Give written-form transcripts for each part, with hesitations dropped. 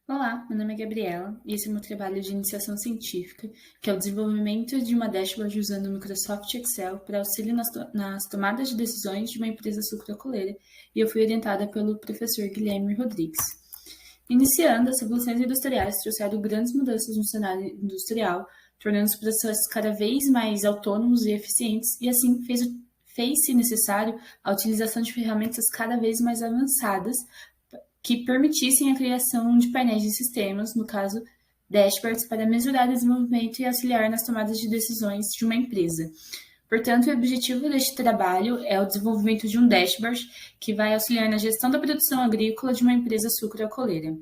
Olá, meu nome é Gabriela e esse é o meu trabalho de iniciação científica, que é o desenvolvimento de uma dashboard usando o Microsoft Excel para auxílio nas tomadas de decisões de uma empresa sucroalcooleira, e eu fui orientada pelo professor Guilherme Rodrigues. Iniciando, as revoluções industriais trouxeram grandes mudanças no cenário industrial, tornando os processos cada vez mais autônomos e eficientes, e assim fez-se necessário a utilização de ferramentas cada vez mais avançadas que permitissem a criação de painéis de sistemas, no caso, dashboards, para mesurar o desenvolvimento e auxiliar nas tomadas de decisões de uma empresa. Portanto, o objetivo deste trabalho é o desenvolvimento de um dashboard que vai auxiliar na gestão da produção agrícola de uma empresa sucroalcooleira.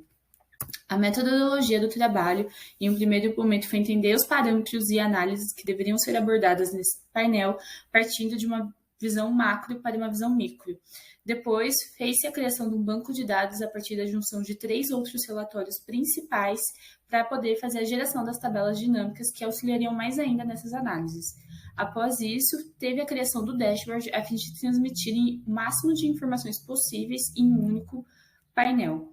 A metodologia do trabalho, em um primeiro momento, foi entender os parâmetros e análises que deveriam ser abordadas nesse painel, partindo de uma visão macro para uma visão micro. Depois, fez-se a criação de um banco de dados a partir da junção de 3 outros relatórios principais para poder fazer a geração das tabelas dinâmicas que auxiliariam mais ainda nessas análises. Após isso, teve a criação do dashboard a fim de transmitir o máximo de informações possíveis em um único painel.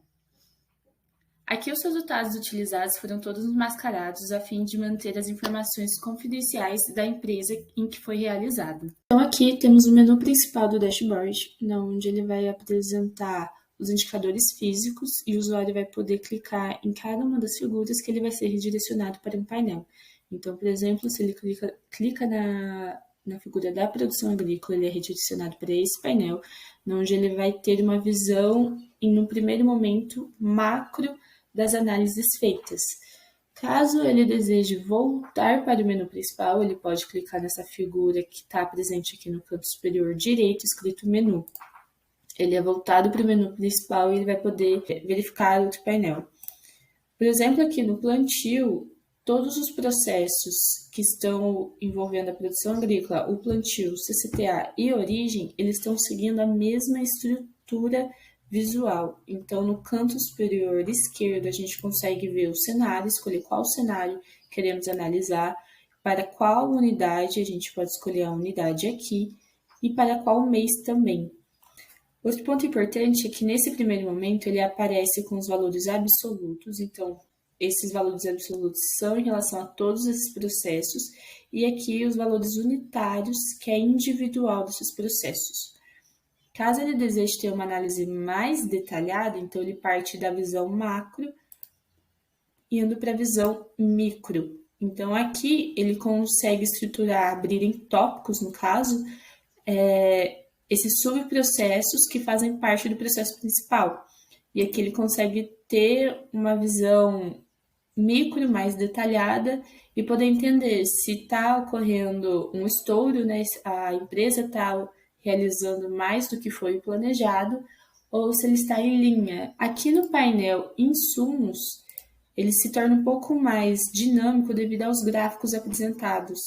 Aqui os resultados utilizados foram todos mascarados a fim de manter as informações confidenciais da empresa em que foi realizado. Então aqui temos o menu principal do dashboard, onde ele vai apresentar os indicadores físicos e o usuário vai poder clicar em cada uma das figuras que ele vai ser redirecionado para um painel. Então, por exemplo, se ele clica na figura da produção agrícola, ele é redirecionado para esse painel, onde ele vai ter uma visão, no primeiro momento, macro das análises feitas. Caso ele deseje voltar para o menu principal, ele pode clicar nessa figura que está presente aqui no canto superior direito, escrito menu. Ele é voltado para o menu principal e ele vai poder verificar outro painel. Por exemplo, aqui no plantio, todos os processos que estão envolvendo a produção agrícola, o plantio, CCTA e origem, eles estão seguindo a mesma estrutura visual. Então, no canto superior esquerdo, a gente consegue ver o cenário, escolher qual cenário queremos analisar, para qual unidade, a gente pode escolher a unidade aqui, e para qual mês também. Outro ponto importante é que, nesse primeiro momento, ele aparece com os valores absolutos, então, esses valores absolutos são em relação a todos esses processos, e aqui os valores unitários, que é individual desses processos. Caso ele deseje ter uma análise mais detalhada, então ele parte da visão macro, indo para a visão micro. Então aqui ele consegue estruturar, abrir em tópicos, no caso, esses subprocessos que fazem parte do processo principal. E aqui ele consegue ter uma visão micro mais detalhada e poder entender se está ocorrendo um estouro, né? A empresa está realizando mais do que foi planejado, ou se ele está em linha. Aqui no painel Insumos, ele se torna um pouco mais dinâmico devido aos gráficos apresentados,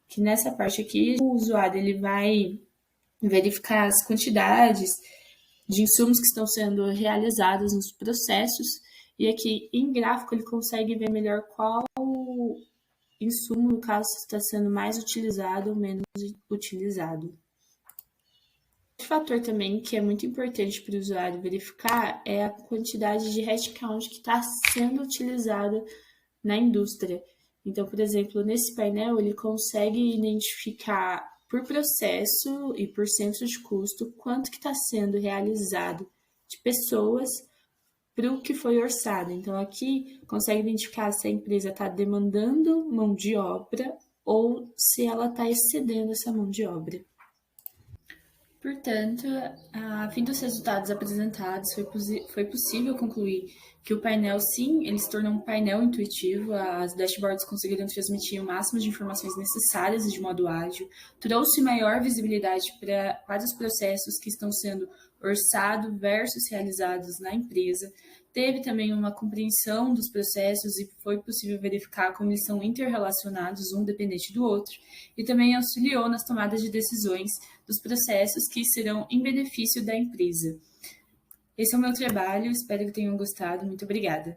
que nessa parte aqui o usuário ele vai verificar as quantidades de insumos que estão sendo realizados nos processos, e aqui em gráfico ele consegue ver melhor qual insumo, no caso, está sendo mais utilizado ou menos utilizado. Outro fator também que é muito importante para o usuário verificar é a quantidade de headcount que está sendo utilizada na indústria. Então, por exemplo, nesse painel ele consegue identificar por processo e por centro de custo quanto que está sendo realizado de pessoas para o que foi orçado. Então, aqui consegue identificar se a empresa está demandando mão de obra ou se ela está excedendo essa mão de obra. Portanto, a fim dos resultados apresentados, foi possível concluir que o painel, sim, ele se tornou um painel intuitivo, as dashboards conseguiram transmitir o máximo de informações necessárias de modo ágil, trouxe maior visibilidade para os processos que estão sendo orçados versus realizados na empresa, teve também uma compreensão dos processos e foi possível verificar como eles são interrelacionados, um dependente do outro, e também auxiliou nas tomadas de decisões dos processos que serão em benefício da empresa. Esse é o meu trabalho, espero que tenham gostado. Muito obrigada.